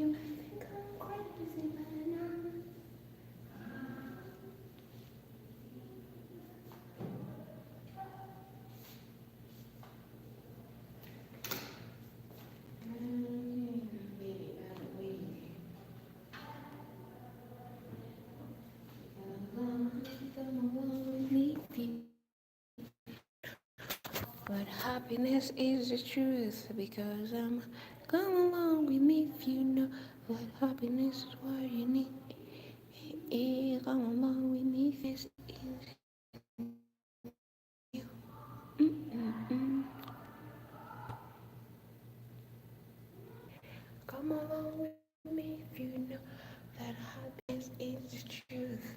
You might think I'm crazy, but I'm come along with me if you. But happiness is the truth because come along with me if you know what happiness is what you need. Come along with me if it's you. Mm-mm-mm. Come along with me if you know that happiness is the truth.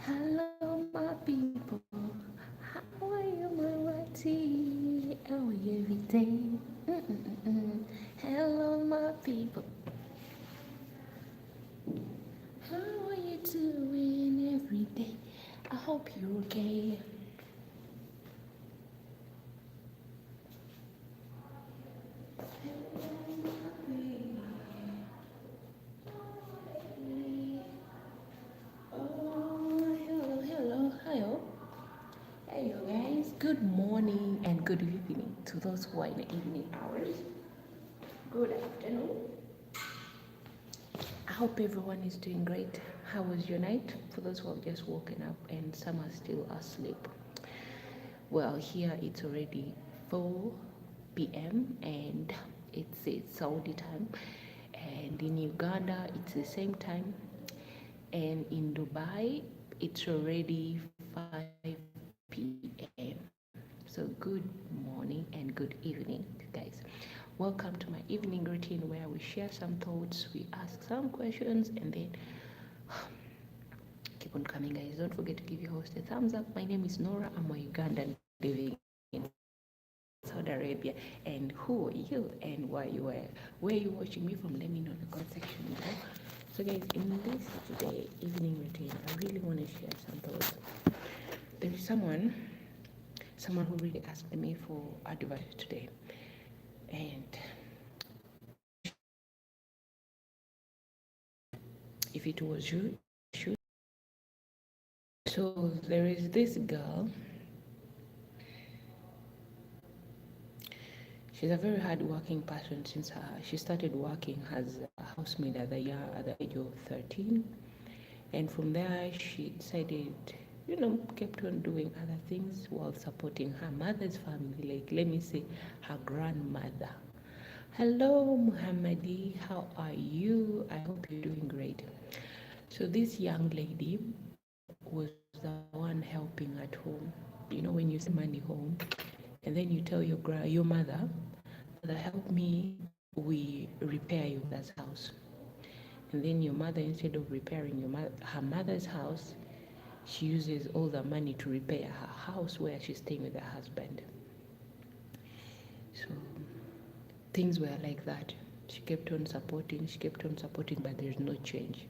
Hello, my people. How are you, my righty? How are you every day? Mm-mm-mm. Hello, my people. How are you doing every day? I hope you're okay. Oh, hello, hello, hello. Hello, guys. Good morning and good evening to those who are in the evening hours. Good afternoon. I hope everyone is doing great. How was your night? For those who have just woken up and some are still asleep. Well, here it's already 4 p.m. and it's Saudi time, and in Uganda it's the same time, and in Dubai it's already 5 p.m. So good morning and good evening, guys. Welcome to my evening routine where we share some thoughts, we ask some questions, and then keep on coming, guys. Don't forget to give your host a thumbs up. My name is Nora. I'm a Ugandan living in Saudi Arabia. And who are you and where are you watching me from? Let me know in the comment section below. So guys, in this today evening routine, I really want to share some thoughts. There is someone who really asked me for advice today. And if it was you, should. So there is this girl. She's a very hard-working person since she started working as a housemaid at the age of 13. And from there, she decided, kept on doing other things while supporting her mother's family, like, let me say, her grandmother. Hello, Muhammadi. How are you? I hope you're doing great. So this young lady was the one helping at home. When you send money home, and then you tell your mother, help me, we repair your mother's house. And then your mother, instead of repairing her mother's house, she uses all the money to repair her house where she's staying with her husband. So things were like that. She kept on supporting, but there's no change.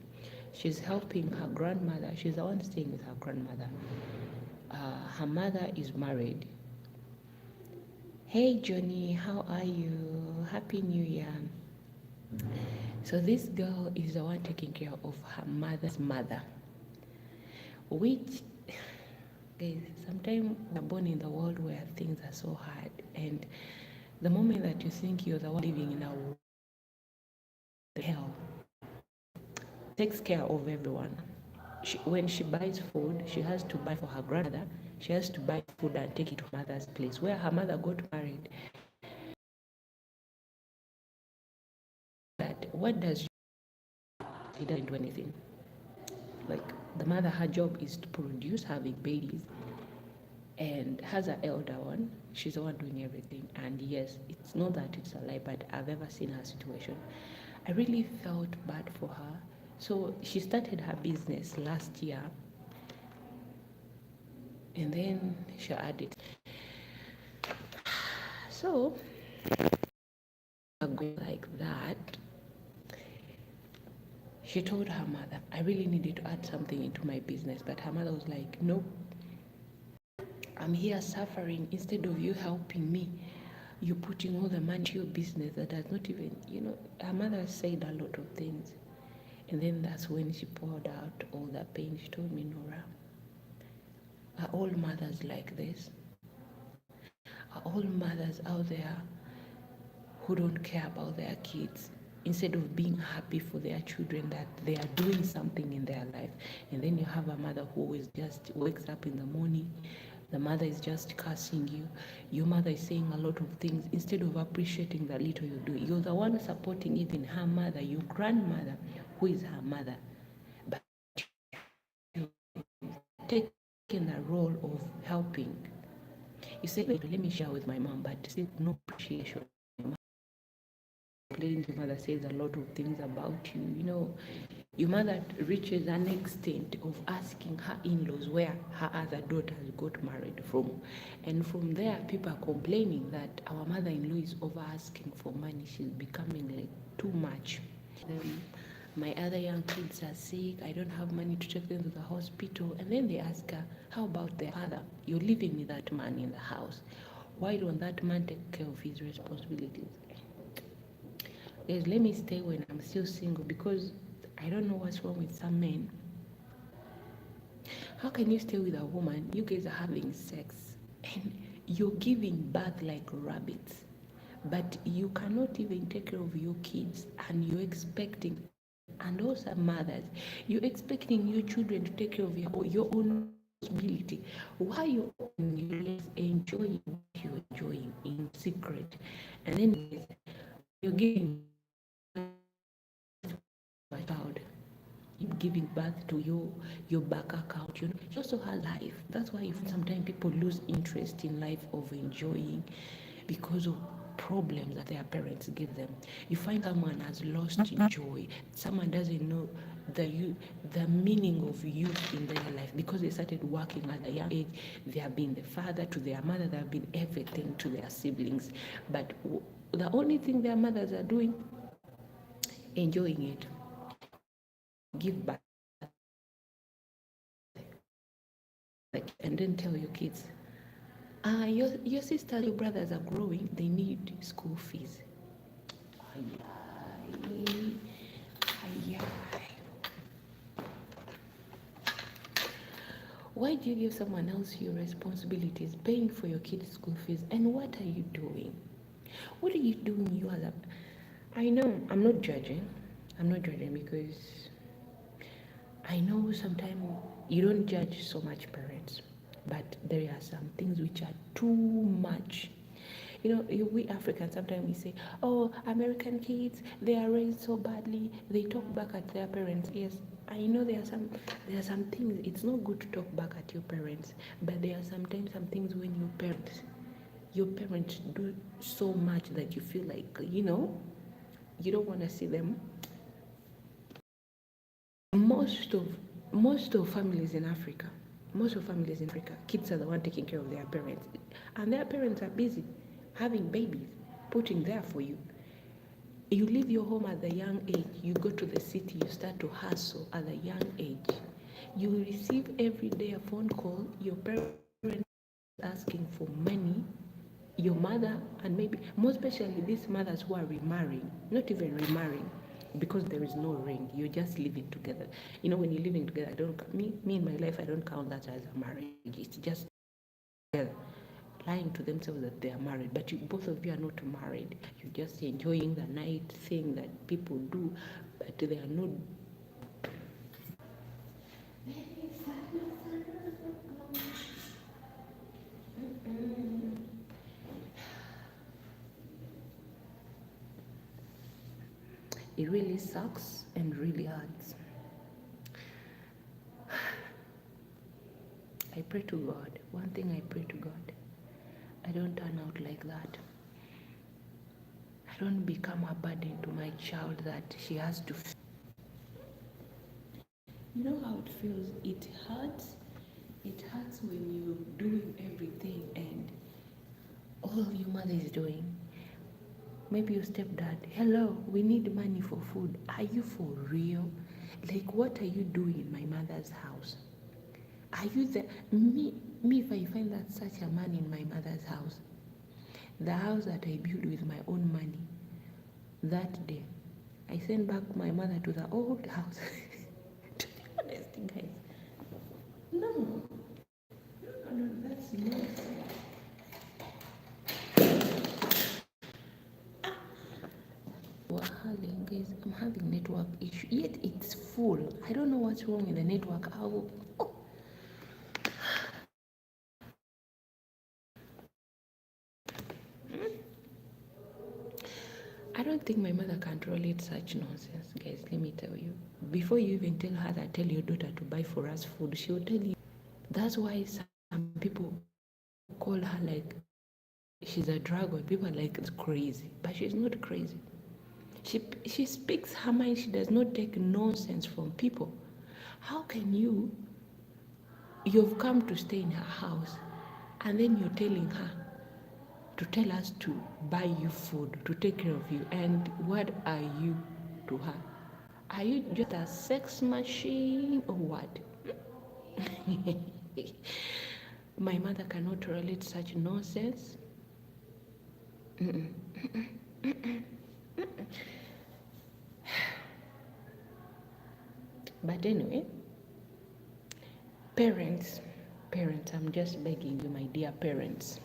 She's helping her grandmother. She's the one staying with her grandmother. Her mother is married. Hey Johnny, how are you? Happy New Year. So this girl is the one taking care of her mother's mother, which, guys, sometimes we're born in the world where things are so hard, and the moment that you think you're the one living in a hell, takes care of everyone. When she buys food, she has to buy for her grandmother. She has to buy food and take it to her mother's place, where her mother got married. But what does she? He doesn't do anything. Like, the mother, her job is to produce, having babies, and has an elder one. She's the one doing everything. And yes, it's not that it's a lie, but I've ever seen her situation. I really felt bad for her So she started her business last year, and then she added. So going like that, she told her mother, I really needed to add something into my business. But her mother was like, no, I'm here suffering. Instead of you helping me, you're putting all the money to your business that does not even, her mother said a lot of things. And then that's when she poured out all that pain. She told me, Nora, are all mothers like this? Are all mothers out there who don't care about their kids, instead of being happy for their children that they are doing something in their life? And then you have a mother who always just wakes up in the morning, the mother is just cursing you, your mother is saying a lot of things. Instead of appreciating the little you do, you're the one supporting even her mother, your grandmother, who is her mother, but you've taken the role of helping. You say, let me share with my mom, but still no appreciation. Your mother says a lot of things about you. Your mother reaches an extent of asking her in-laws where her other daughters got married from. And from there, people are complaining that our mother-in-law is over asking for money. She's becoming like too much. My other young kids are sick. I don't have money to take them to the hospital. And then they ask her, how about their father? You're living with that man in the house. Why don't that man take care of his responsibilities? Yes, let me stay when I'm still single, because I don't know what's wrong with some men. How can you stay with a woman, you guys are having sex, and you're giving birth like rabbits, but you cannot even take care of your kids, and you're expecting, and also mothers, you're expecting your children to take care of your own responsibility. Why you enjoying what you're enjoying in secret, and then you're giving child, you giving birth to your bank account. She also has life. That's why sometimes people lose interest in life of enjoying, because of problems that their parents give them. You find someone has lost joy. Someone doesn't know the meaning of youth in their life, because they started working at a young age. They have been the father to their mother, they have been everything to their siblings, but the only thing their mothers are doing, enjoying it. Give back, and then tell your kids, your sisters, your brothers are growing, they need school fees. Why do you give someone else your responsibilities, paying for your kids' school fees? And what are you doing? What are you doing? I know I'm not judging. Because I know sometimes you don't judge so much parents, but there are some things which are too much. We Africans sometimes we say, oh, American kids, they are raised so badly, they talk back at their parents. Yes, I know there are some things, it's not good to talk back at your parents, but there are sometimes some things when your parents do so much that you feel like, you don't want to see them. Most of families in Africa, kids are the one taking care of their parents, and their parents are busy having babies, putting there for you. You leave your home at a young age, you go to the city, you start to hustle at a young age. You will receive every day a phone call, your parents asking for money, your mother, and maybe more especially these mothers who are remarrying, not even remarrying, because there is no ring, you're just living together. When you're living together, I don't me in my life, I don't count that as a marriage. It's just together, lying to themselves that they are married, but both of you are not married. You're just enjoying the night thing that people do, but they are not. It really sucks and really hurts. I pray to God. One thing I pray to God, I don't turn out like that. I don't become a burden to my child that she has to. You know how it feels? It hurts. It hurts when you're doing everything and all your mother is doing. Maybe your stepdad, hello, we need money for food. Are you for real? Like, what are you doing in my mother's house? Are you there? Me, if I find that such a man in my mother's house, the house that I built with my own money, that day, I sent back my mother to the old house. To be honest, guys. No, that's nonsense. Guys, I'm having network issue. Yet it's full. I don't know what's wrong with the network. I don't think my mother can tolerate such nonsense, guys. Let me tell you. Before you even tell her that, tell your daughter to buy for us food, she'll tell you. That's why some people call her like she's a dragon. People are like it's crazy, but she's not crazy. She speaks her mind. She does not take nonsense from people. How can you've come to stay in her house, and then you're telling her to tell us to buy you food, to take care of you, and what are you to her? Are you just a sex machine or what? My mother cannot tolerate such nonsense. But anyway, parents, I'm just begging you, my dear parents,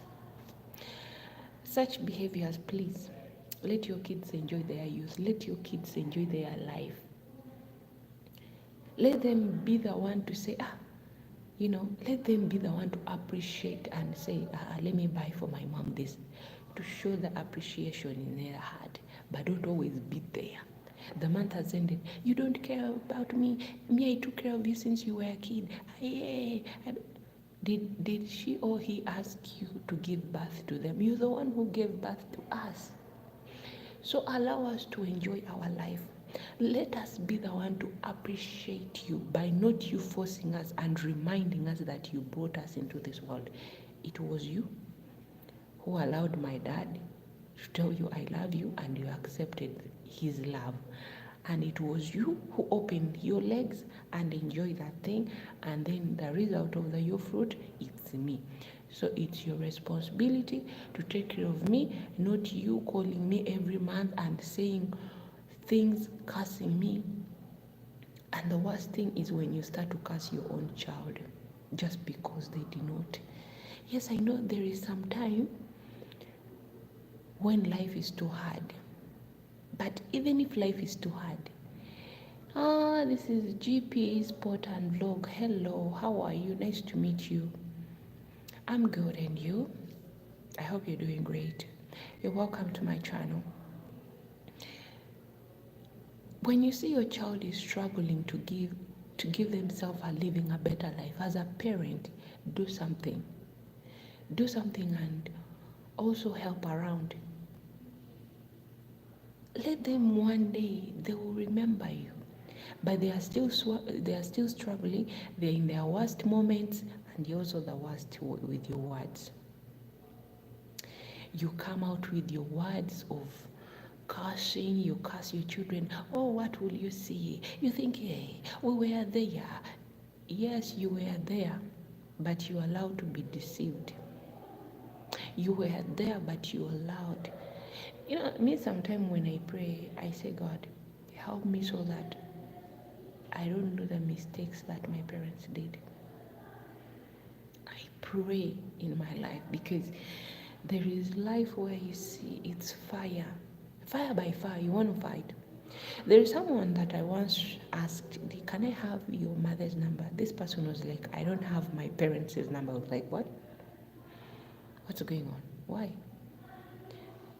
such behaviors, please, let your kids enjoy their youth. Let your kids enjoy their life. Let them be the one to say, let them be the one to appreciate and say, let me buy for my mom this, to show the appreciation in their heart, but don't always be there. The month has ended. You don't care about me. Me, I took care of you since you were a kid. Did she or he ask you to give birth to them? You're the one who gave birth to us. So allow us to enjoy our life. Let us be the one to appreciate you by not you forcing us and reminding us that you brought us into this world. It was you who allowed my dad to tell you I love you, and you accepted his love. And it was you who opened your legs and enjoyed that thing, and then the result of your fruit, it's me. So it's your responsibility to take care of me, not you calling me every month and saying things, cursing me. And the worst thing is when you start to curse your own child just because they did not. Yes, I know there is some time when life is too hard. But even if life is too hard, this is GP Sport and Vlog. Hello, how are you? Nice to meet you. I'm good, and you? I hope you're doing great. You're welcome to my channel. When you see your child is struggling to give themselves a living a better life, as a parent, do something. Do something and also help around. Let them one day, they will remember you. But they are still struggling. They're in their worst moments, and you're also the worst with your words. You come out with your words of cursing, you curse your children. Oh, what will you see? You think, hey, we were there. Yes, you were there, but you allowed to be deceived. You were there, but you allowed. Me sometimes when I pray, I say, God, help me so that I don't do the mistakes that my parents did. I pray in my life because there is life where you see it's fire. Fire by fire, you want to fight. There is someone that I once asked, can I have your mother's number? This person was like, I don't have my parents' number. I was like, what? What's going on? Why?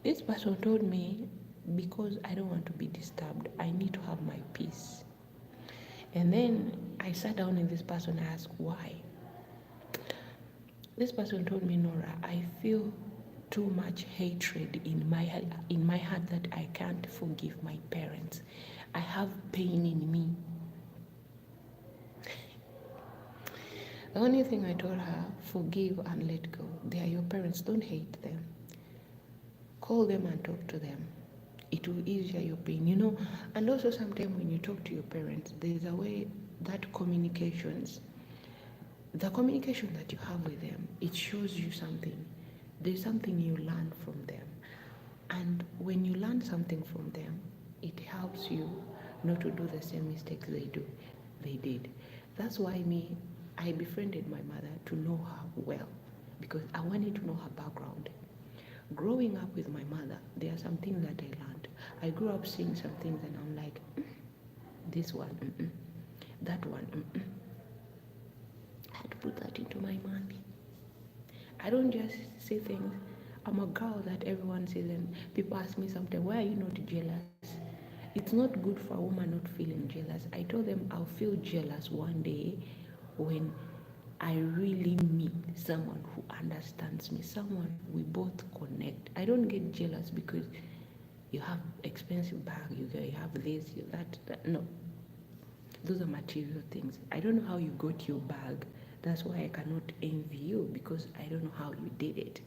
This person told me, because I don't want to be disturbed. I need to have my peace. And then I sat down with this person and asked, why? This person told me, Nora, I feel too much hatred in my heart that I can't forgive my parents. I have pain in me. The only thing I told her, forgive and let go. They are your parents, don't hate them. Call them and talk to them. It will ease your pain, you know. And also sometimes when you talk to your parents, there's a way that the communication that you have with them, it shows you something. There's something you learn from them. And when you learn something from them, it helps you not to do the same mistakes they did. That's why I befriended my mother to know her well, because I wanted to know her background. Growing up with my mother, there are some things that I learned. I grew up seeing some things and I'm like, this one, that one, I had to put that into my mind. I don't just say things. I'm a girl that everyone says, and people ask me sometimes, why are you not jealous? It's not good for a woman not feeling jealous. I told them I'll feel jealous one day when I really meet someone who understands me, someone we both connect. I don't get jealous because you have expensive bag, you have this, you that. No, those are material things. I don't know how you got your bag. That's why I cannot envy you, because I don't know how you did it.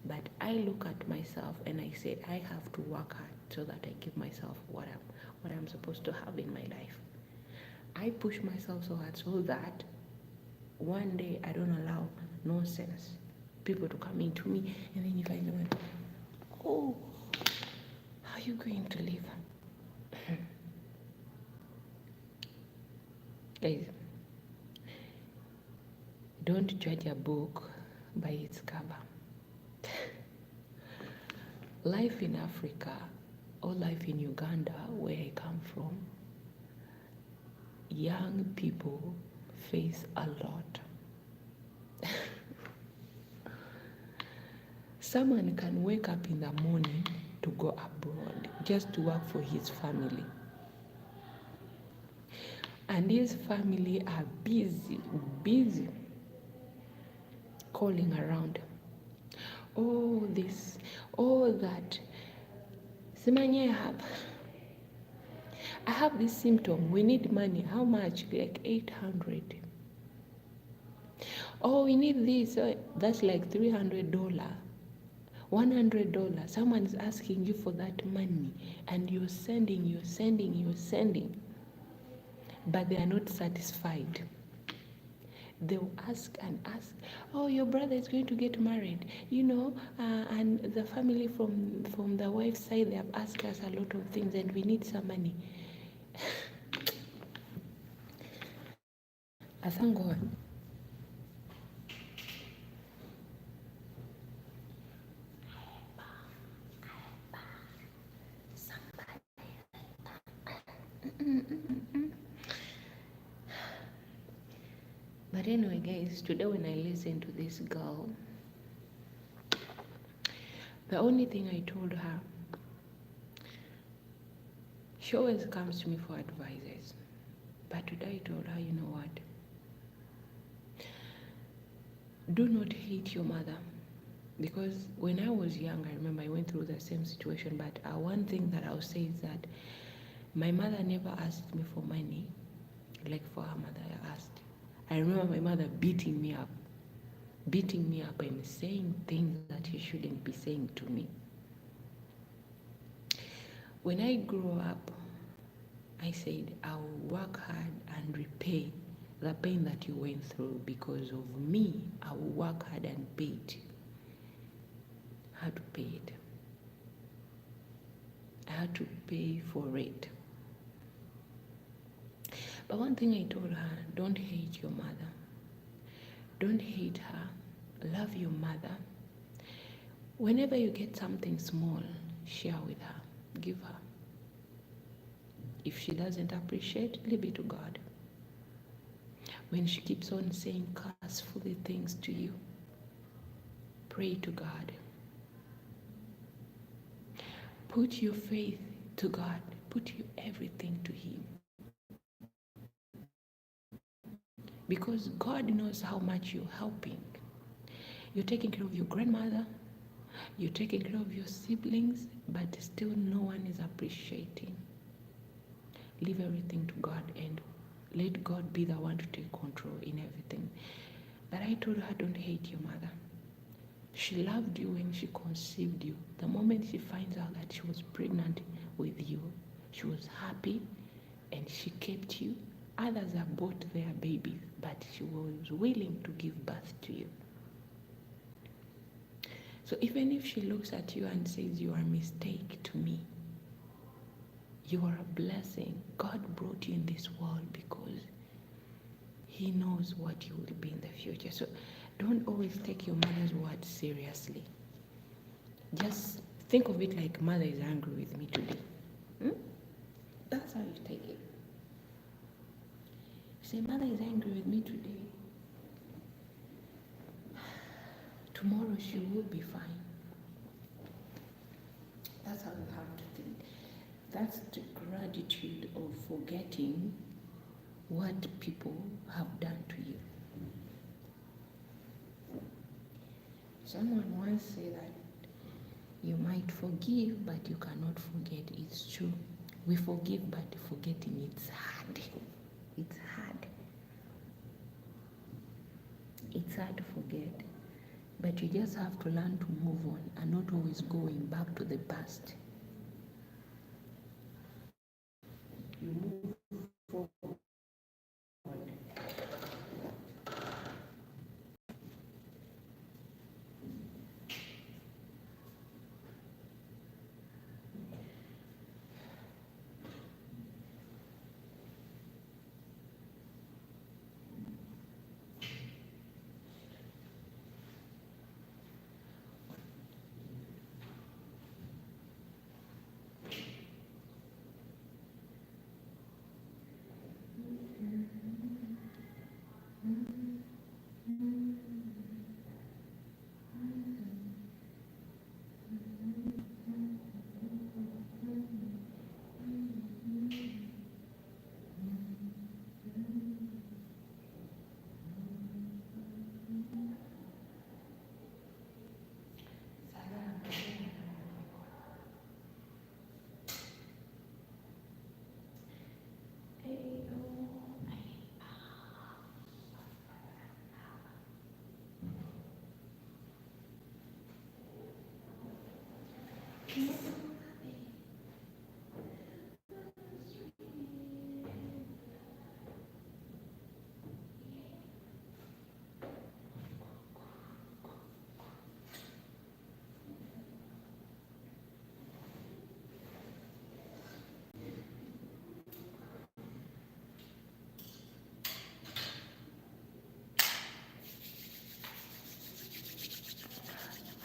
But I look at myself and I say I have to work hard so that I give myself what I'm supposed to have in my life. I push myself so hard so that one day I don't allow nonsense people to come into me, and then you guys are like, oh, how are you going to live? Guys, don't judge a book by its cover. Life in Africa or life in Uganda, where I come from, young people face a lot. Someone can wake up in the morning to go abroad just to work for his family. And his family are busy calling around. Oh, this, oh, that. Simanye, I have this symptom. We need money. How much? Like 800. Oh, we need this. That's like $300. $100. Someone is asking you for that money, and you're sending. But they are not satisfied. They'll ask and ask, oh, your brother is going to get married, and the family from the wife's side, they have asked us a lot of things and we need some money. I thank God. But anyway, guys, today when I listened to this girl, the only thing I told her, she always comes to me for advices. But today I told her, you know what? Do not hate your mother. Because when I was young, I remember I went through the same situation. But one thing that I'll say is that my mother never asked me for money like for her mother asked. I remember my mother beating me up and saying things that she shouldn't be saying to me. When I grew up, I said, I'll work hard and repay the pain that you went through. Because of me, I will work hard and pay it. I had to pay it. I had to pay for it. But one thing I told her, don't hate your mother. Don't hate her. Love your mother. Whenever you get something small, share with her. Give her. If she doesn't appreciate, leave it to God. When she keeps on saying curseful things to you, pray to God. Put your faith to God. Put your everything to Him. Because God knows how much you're helping. You're taking care of your grandmother. You're taking care of your siblings, but still no one is appreciating. Leave everything to God and Let God be the one to take control in everything. But I told her, don't hate your mother. She loved you when she conceived you. The moment she finds out that she was pregnant with you, she was happy and she kept you. Others aborted their babies, but she was willing to give birth to you. So even if she looks at you and says, you are a mistake to me, you are a blessing. God brought you in this world because He knows what you will be in the future. So don't always take your mother's word seriously. Just think of it like mother is angry with me today. That's how you take it. Say, mother is angry with me today. Tomorrow she will be fine. That's how you have to think. That's the gratitude of forgetting what people have done to you. Someone once said that you might forgive, but you cannot forget. It's true. We forgive, but forgetting, it's hard. It's hard. It's hard to forget. But you just have to learn to move on and not always going back to the past. You move forward.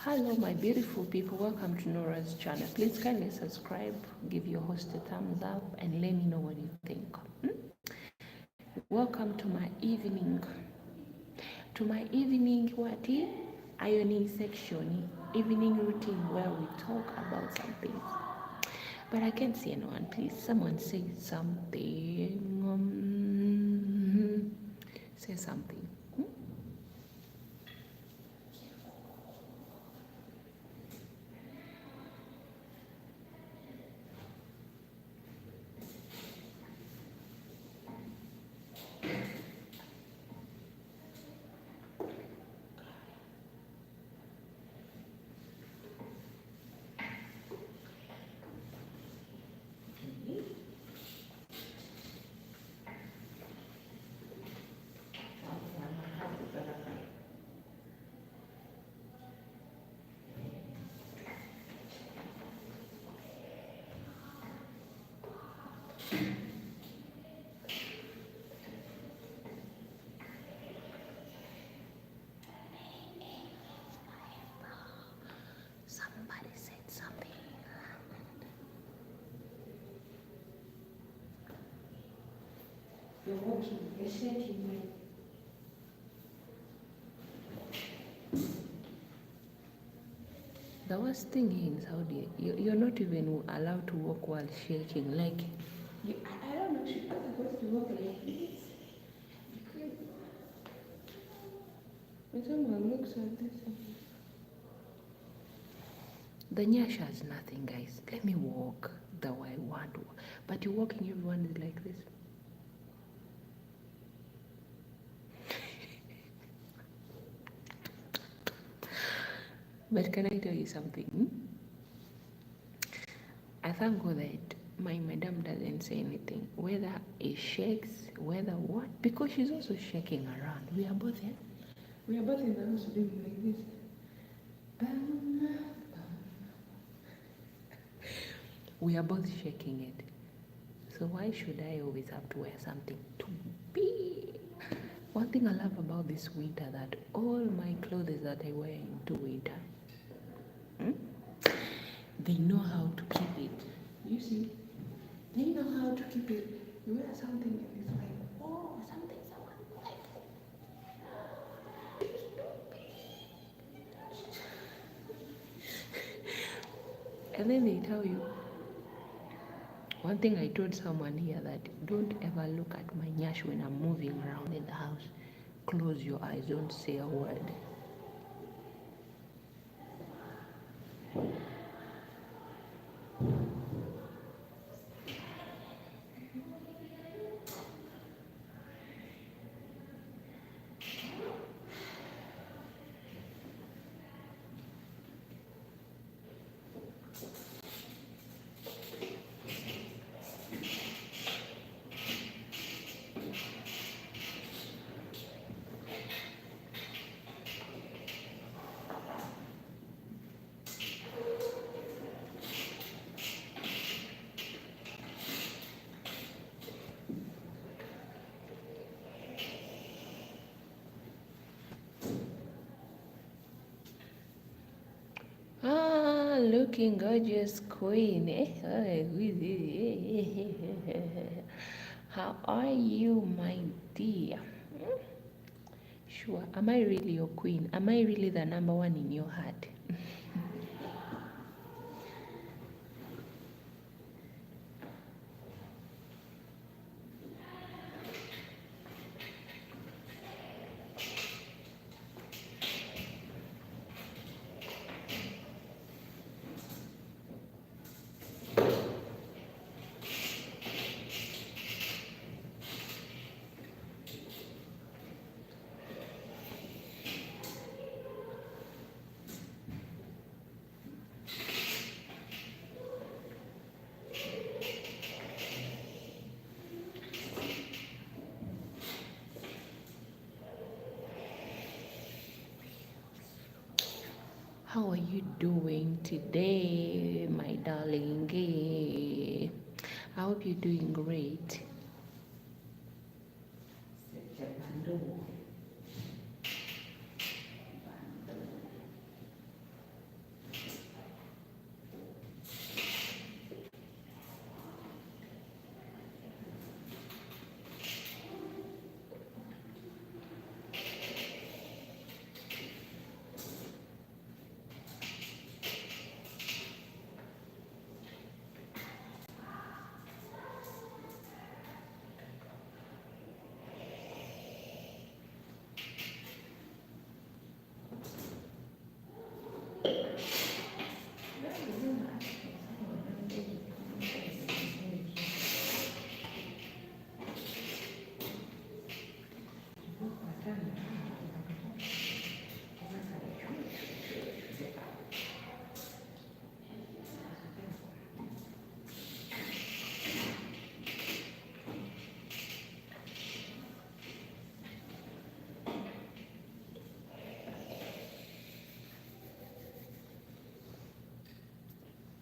Hello my beautiful people, welcome to Norah's channel. Please kindly subscribe, give your host a thumbs up and let me know what you think. Welcome to my evening what ironing section, evening routine where we talk about some things. But I can't see anyone. Please someone say something. Say something. Somebody said something. You're walking, you're shaking. The worst thing in Saudi, you're not even allowed to walk while shaking. Like, I don't know, she's not supposed to walk like this. When someone looks at this, the nyash has nothing, guys. Let me walk the way I want to. But you're walking, everyone is like this. But can I tell you something? I thank God that my madam doesn't say anything, whether it shakes, whether what, because she's also shaking around. We are both here. We are both in the house doing like this. We are both shaking it. So why should I always have to wear something too big? One thing I love about this winter that all my clothes that I wear into winter, they know how to keep it. You see, they know how to keep it. You wear something and it's like, oh, something, someone like. And then they tell you, one thing I told someone here that don't ever look at my nyash when I'm moving around in the house. Close your eyes, don't say a word. Ah, looking gorgeous queen. How are you, my dear? Sure. Am I really your queen? Am I really the number one in your heart? How are you doing today, my darling? I hope you're doing great.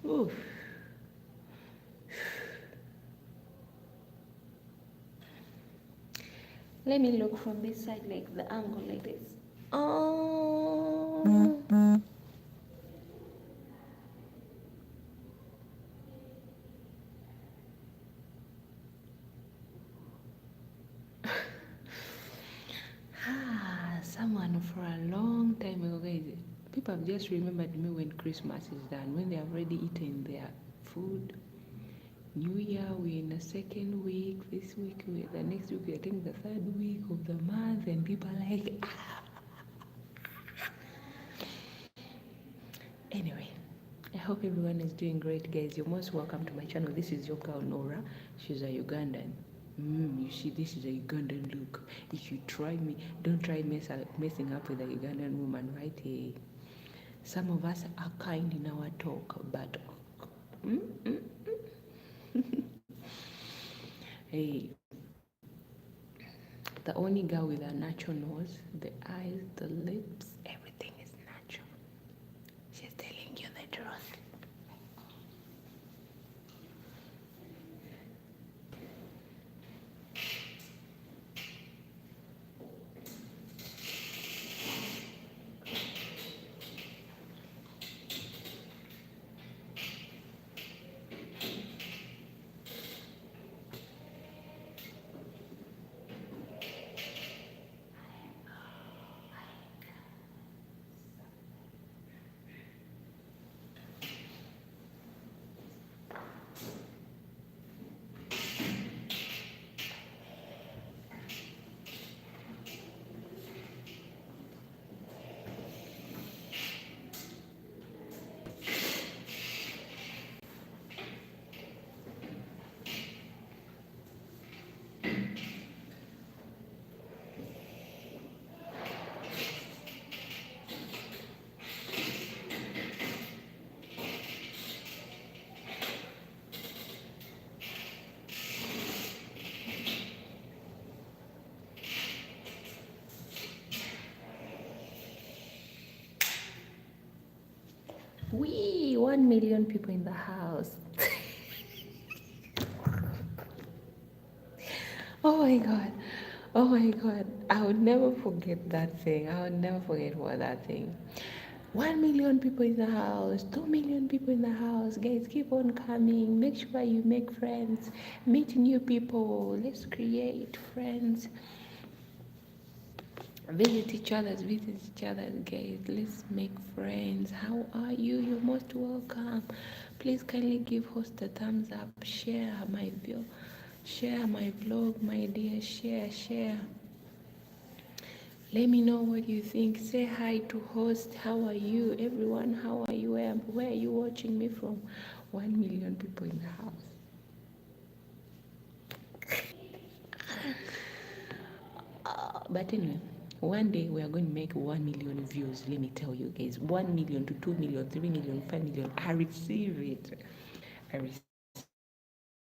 Oof. Let me look from this side, like the angle like this. Oh. Someone for a long time ago, guys. People have just remembered me when Christmas is done, when they have already eaten their food. New Year, we're in the second week. This week, the next week, we're taking the third week of the month, and people are like, Anyway, I hope everyone is doing great, guys. You're most welcome to my channel. This is your girl Nora. She's a Ugandan. You see, this is a Ugandan look. If you try me, don't try messing up with a Ugandan woman, right? Hey. Some of us are kind in our talk, but mm, mm, hey, the only girl with a natural nose, the eyes, the lips, everything is natural. She's telling you the truth. We 1 million people in the house. Oh my god. Oh my god. I would never forget that thing. I would never forget what that thing. 1 million people in the house, 2 million people in the house. Guys, keep on coming. Make sure you make friends. Meet new people. Let's create friends. Visit each other's, guys. Let's make friends. How are you? You're most welcome. Please kindly give host a thumbs up. Share my video. Share my vlog, my dear. Share. Let me know what you think. Say hi to host. How are you? Everyone, how are you? Where are you watching me from? 1 million people in the house. But anyway, one day we are going to make 1 million views. Let me tell you guys, 1 million to 2 million, 3 million, 5 million. I receive it. I receive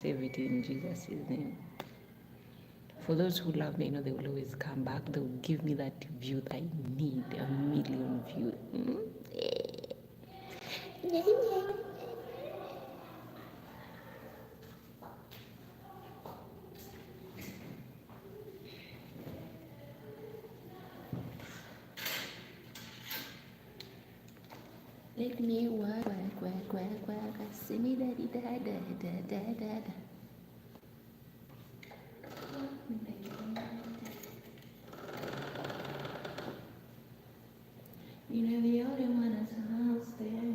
it in Jesus' name. For those who love me, they will always come back. They will give me that view that I need, 1 million views. Let me work. See me daddy da. You know the only one that's house there.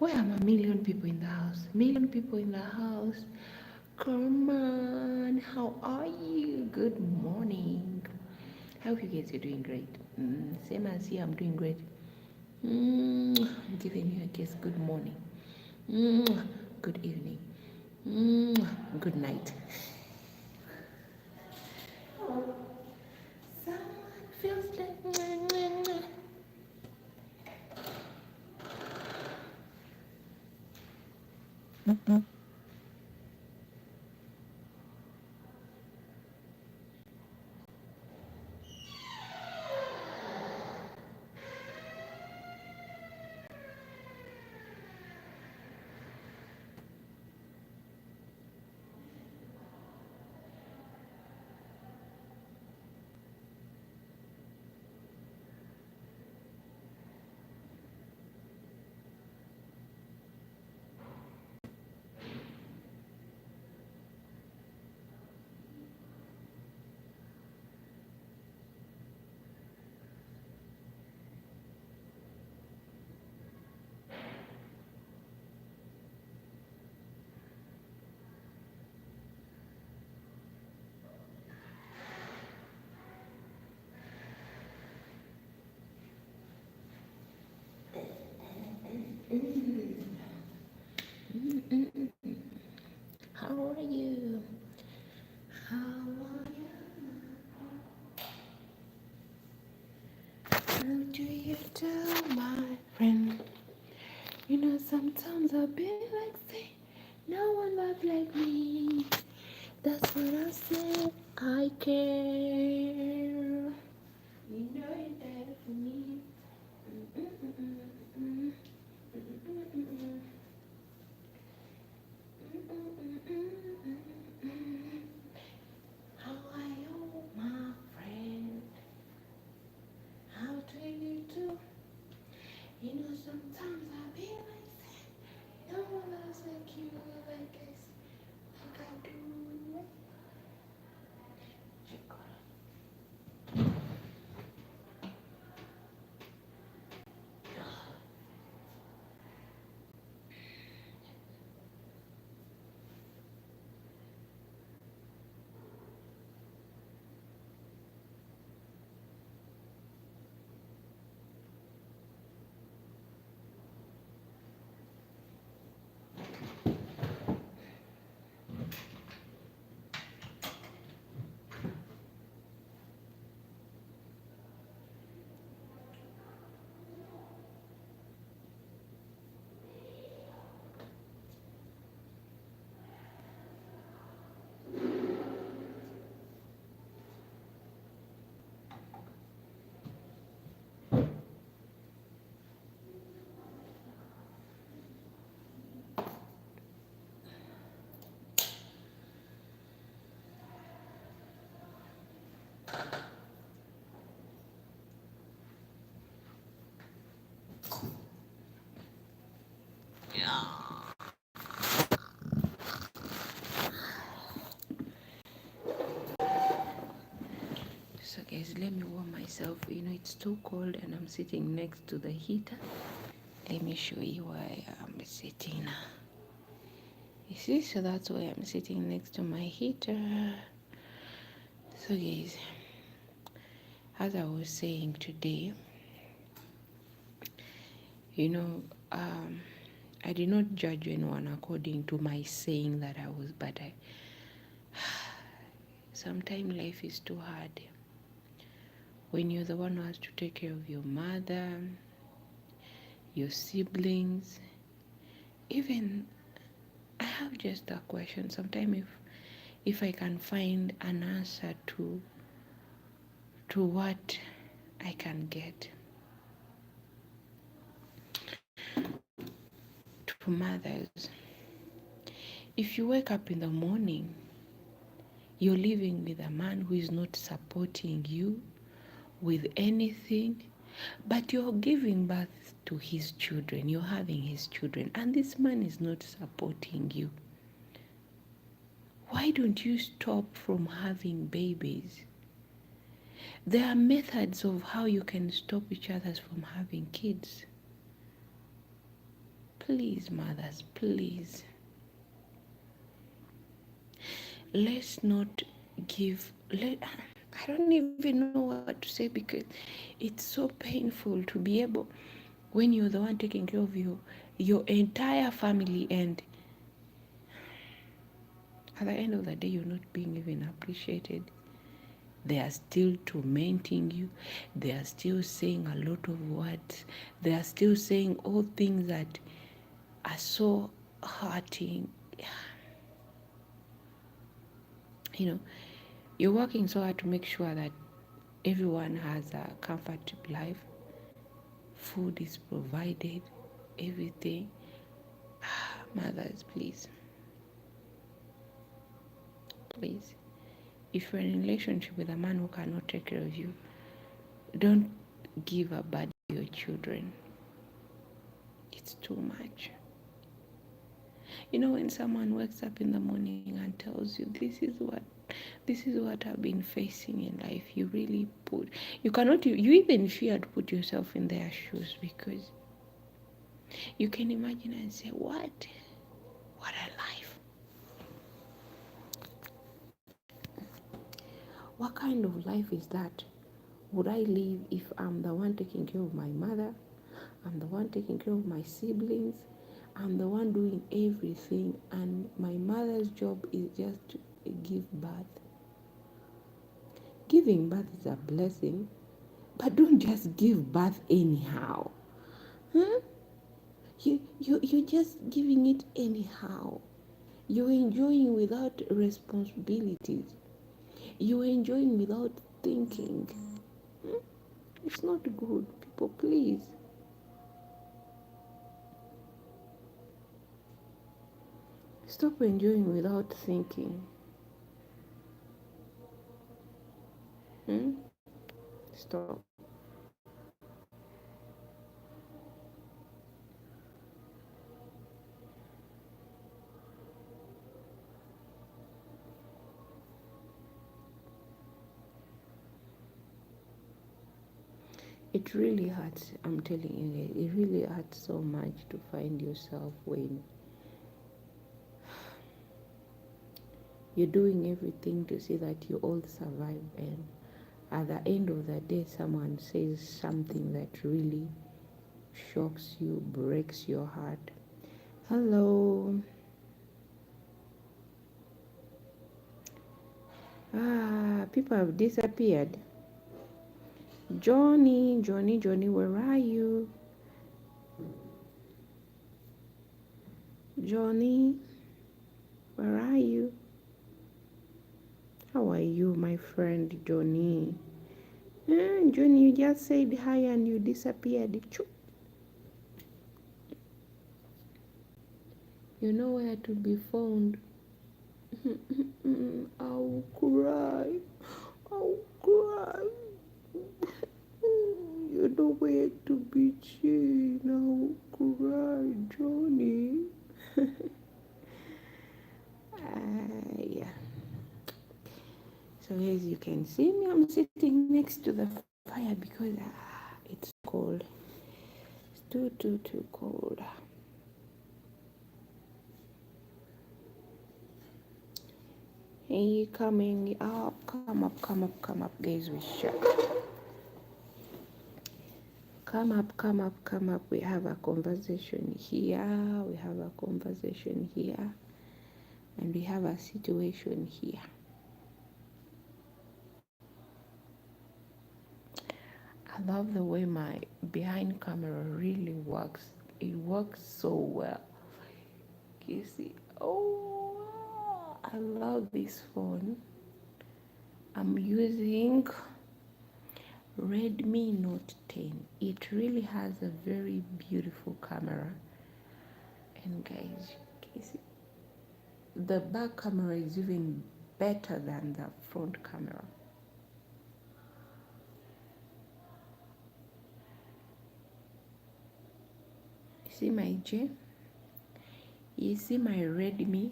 Where are a million people in the house? Million people in the house. Come on, how are you? Good morning. I hope you guys are doing great. Same as here, I'm doing great. I'm giving you a kiss. Good morning. Good evening. Good night. Someone feels like. How are you? How are you? How do you tell my friend? You know, sometimes I'll be like, say, no one loves like me. That's what I say. I care. You know you're there for me. Mm-mm-mm-mm. Mm-mm-mm-mm. Mm-mm-mm-mm-mm. How are you, my friend? How do you do? You know, sometimes I be like, say, no one loves like you, like us, like I do. So guys, let me warm myself. You know, it's too cold and I'm sitting next to the heater. Let me show you where I'm sitting. You see, so that's why I'm sitting next to my heater. So guys, as I was saying today, you know, I did not judge anyone according to my saying that I was, but sometimes life is too hard. When you're the one who has to take care of your mother, your siblings, even I have just a question. Sometimes if I can find an answer to what I can get to mothers. If you wake up in the morning, you're living with a man who is not supporting you with anything, but you're giving birth to his children, you're having his children, and this man is not supporting you. Why don't you stop from having babies? There are methods of how you can stop each other from having kids. Please, mothers, please. Let's not I don't even know what to say because it's so painful to be able, when you're the one taking care of your entire family, and at the end of the day you're not being even appreciated. They are still tormenting you. They are still saying a lot of words. They are still saying all things that are so hurting. You know, you're working so hard to make sure that everyone has a comfortable life. Food is provided, everything. Mothers, please. Please. If you're in a relationship with a man who cannot take care of you, don't give a bad to your children. It's too much. You know, when someone wakes up in the morning and tells you this is what I've been facing in life, you really you even fear to put yourself in their shoes, because you can imagine and say, what a life. What kind of life is that? Would I live if I'm the one taking care of my mother? I'm the one taking care of my siblings. I'm the one doing everything, and my mother's job is just to give birth. Giving birth is a blessing, but don't just give birth anyhow. Huh? You're just giving it anyhow. You're enjoying without responsibilities. You're enjoying without thinking. It's not good, people, please. Stop enjoying without thinking. Stop. It really hurts, I'm telling you, it really hurts so much to find yourself when you're doing everything to see that you all survive, and at the end of the day someone says something that really shocks you, breaks your heart. Hello. People have disappeared. Johnny, where are you? Johnny, where are you? How are you, my friend Johnny? Johnny, you just said hi and you disappeared. You know where to be found. I'll cry. I'll cry. You know where to be seen. I'll cry, Johnny. Yeah. So as you can see me, I'm sitting next to the fire because it's cold. It's too cold. Hey, coming up, come up, guys, we share. Come up. We have a conversation here. And we have a situation here. I love the way my behind camera really works. It works so well. You see, I love this phone. I'm using Redmi Note 10. It really has a very beautiful camera. And guys, you see, the back camera is even better than the front camera. See my J? You see my Redmi?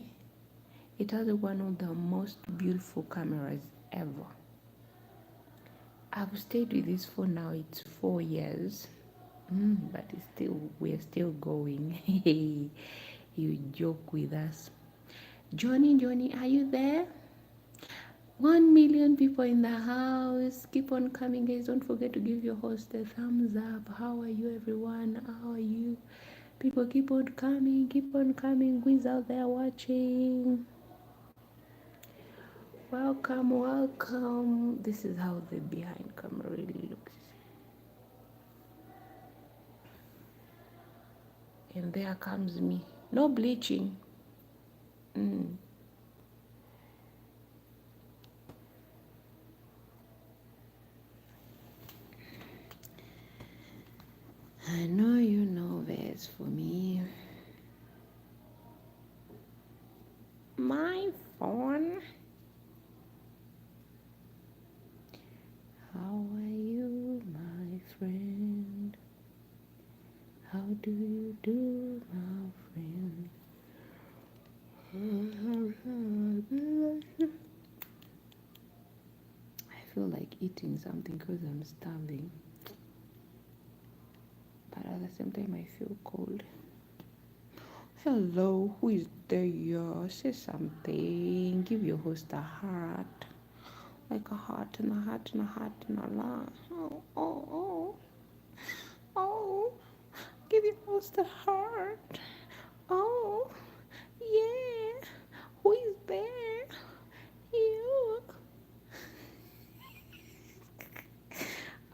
It has one of the most beautiful cameras ever. I've stayed with this phone now, it's 4 years. But it's still, we're still going. You joke with us. Johnny, are you there? 1 million people in the house. Keep on coming, guys. Don't forget to give your host a thumbs up. How are you, everyone? How are you? People, keep on coming. Keep on coming. Who's out there watching? Welcome. This is how the behind camera really looks. And there comes me. No bleaching. I know you know this for me. My phone. How are you, my friend? How do you do, my friend? I feel like eating something because I'm starving. But at the same time, I feel cold. Hello, who is there? Say something. Give your host a heart. Like a heart and a heart and a heart and a lot. Oh. Give your host a heart. Oh, yeah. Who is there? You.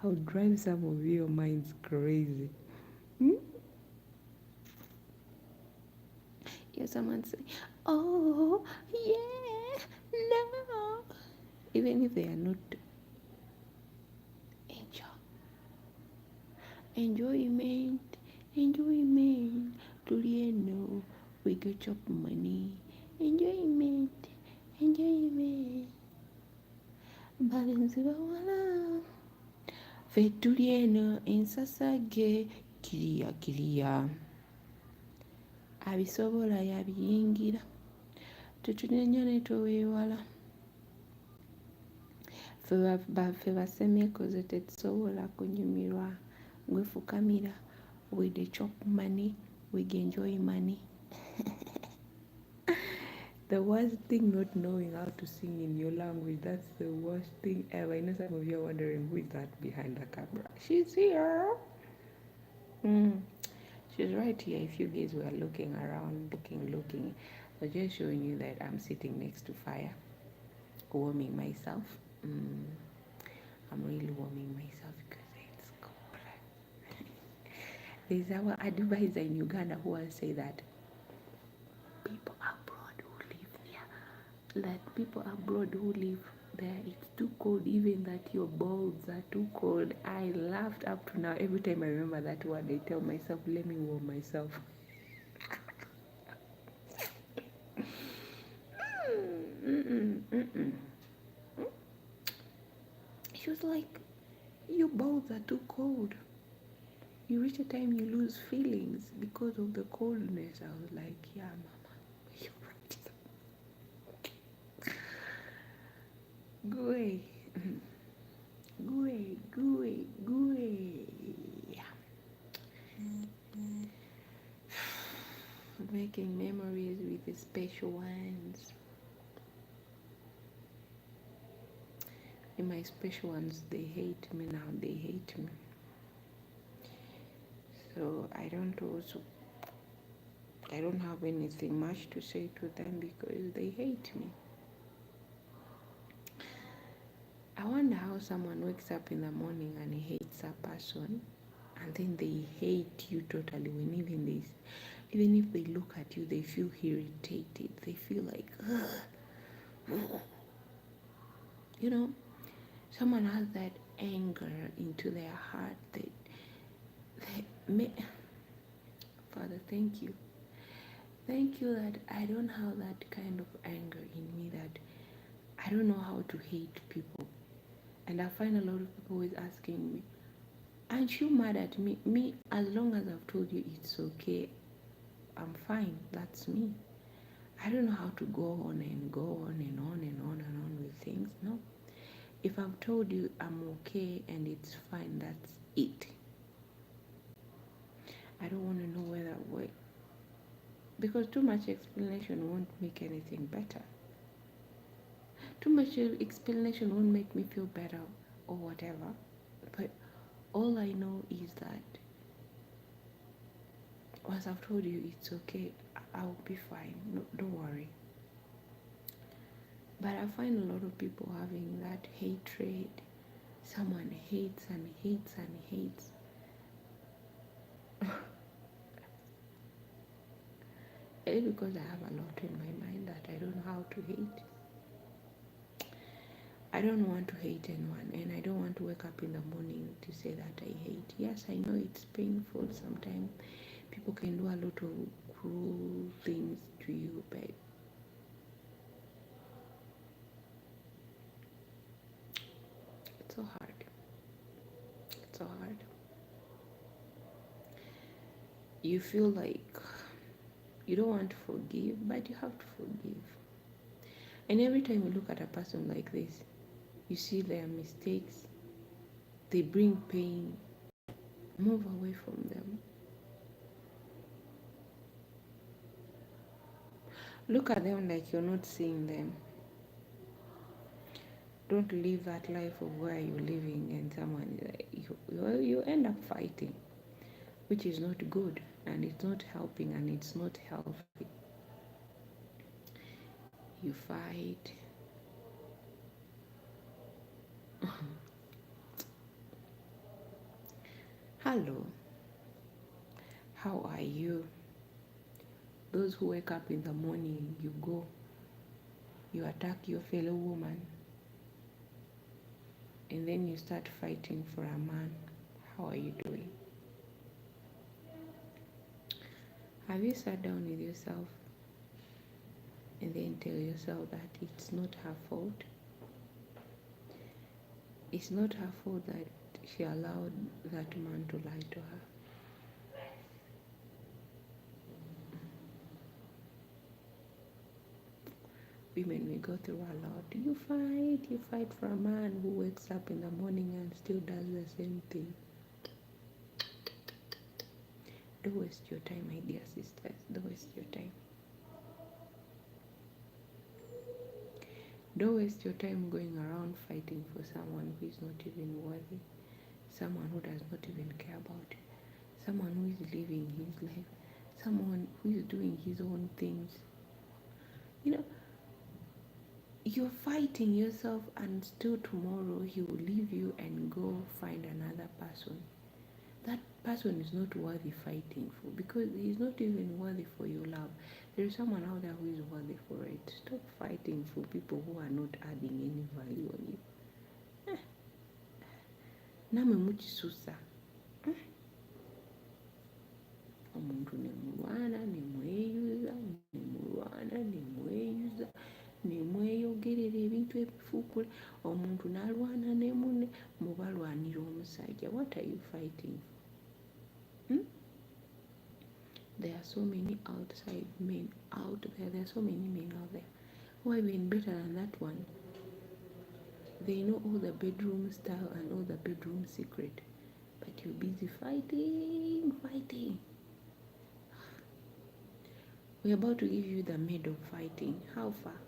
I'll drive some of your minds crazy. Yeah, someone say, oh, yeah, no. Even if they are not enjoyment, Tulieno, we go chop money. Enjoyment. Balenzi bawala. Fetulieno, ensasage, kiriya. Abisobola yabiyingira. Tutunenya ne toweewala. Ffe basemyekoze tetusobola kunyumirwa. Gwefukamira. We dey chop money. We enjoy money. The worst thing, not knowing how to sing in your language. That's the worst thing ever. I know some of you are wondering who is that behind the camera. She's here. She's right here. If you guys were looking around, looking, I was just showing you that I'm sitting next to fire, warming myself. I'm really warming myself because it's cold. There's our advisor in Uganda who will say that people abroad who live near, that people abroad who live there, it's too cold, even that your balls are too cold. I laughed up to now. Every time I remember that word, I tell myself, let me warm myself. She was like, your balls are too cold. You reach a time you lose feelings because of the coldness. I was like, yeah, mama, you're right. Go away. Go away. Making memories with the special ones. And my special ones, they hate me now. They hate me. So I don't have anything much to say to them because they hate me. I wonder how someone wakes up in the morning and he hates a person, and then they hate you totally. When even if they look at you, they feel irritated. They feel like, ugh. You know, someone has that anger into their heart that Father, thank you. Thank you that I don't have that kind of anger in me, that I don't know how to hate people. And I find a lot of people always asking me, aren't you mad at me? Me, as long as I've told you it's okay, I'm fine. That's me. I don't know how to go on and on with things. No. If I've told you I'm okay and it's fine, that's it. I don't want to know whether what, because too much explanation won't make anything better. Too much explanation won't make me feel better or whatever. But all I know is that once I've told you it's okay, I'll be fine. No, don't worry. But I find a lot of people having that hatred. Someone hates and hates and hates. It's because I have a lot in my mind that I don't know how to hate. I don't want to hate anyone, and I don't want to wake up in the morning to say that I hate. Yes, I know it's painful. Sometimes people can do a lot of cruel things to you, but it's so hard. It's so hard. You feel like you don't want to forgive, but you have to forgive. And every time you look at a person like this, you see their mistakes, they bring pain, move away from them. Look at them like you're not seeing them. Don't live that life of where you're living and someone, you end up fighting, which is not good, and it's not helping, and it's not healthy. You fight. Hello, how are you? Those who wake up in the morning, you go, you attack your fellow woman, and then you start fighting for a man. How are you doing? Have you sat down with yourself and then tell yourself that it's not her fault? It's not her fault that she allowed that man to lie to her. Women, we go through a lot. You fight for a man who wakes up in the morning and still does the same thing. Don't waste your time, my dear sisters. Don't waste your time. Don't waste your time going around fighting for someone who is not even worthy, someone who does not even care about you, someone who is living his life, someone who is doing his own things. You know, you're fighting yourself, and still tomorrow he will leave you and go find another person. That person is not worthy fighting for, because he's not even worthy for your love. There's someone out there who is worthy for it. Stop fighting for people who are not adding any value on you. Namwe mukisusa. Omuntu nemulwana, nemweyuza, nemulwana, nemweyuza, nemweyogerera ebintu ebifuukula. Omuntu n'alwana ne munne, mubalwanira omusajja. What are you fighting for? There are so many outside men out there. There are so many men out there who are even better than that one. They know all the bedroom style and all the bedroom secret, but you're busy fighting. We're about to give you the maid of fighting. How far?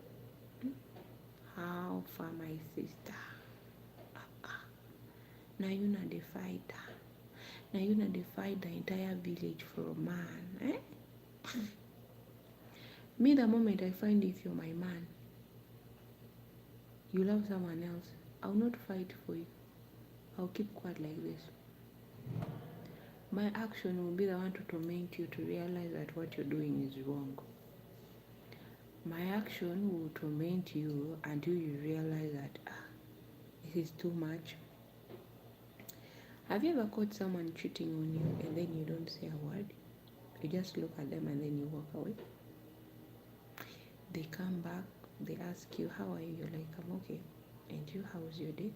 How far, my sister? Now you're not the fighter. Now you're not the fight the entire village for a man. Me, the moment I find if you're my man, you love someone else, I'll not fight for you. I'll keep quiet like this. My action will be the one to torment you to realize that what you're doing is wrong. My action will torment you until you realize that this is too much. Have you ever caught someone cheating on you and then you don't say a word? You just look at them and then you walk away. They come back, they ask you, how are you? You're like, I'm okay. And you, how was your day?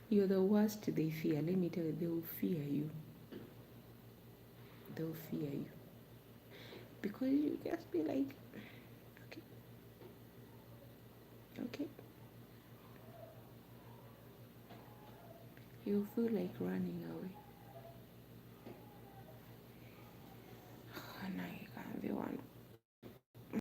You're the worst they fear. Let me tell you, they will fear you. They'll fear you. Because you just be like, okay. You feel like running away.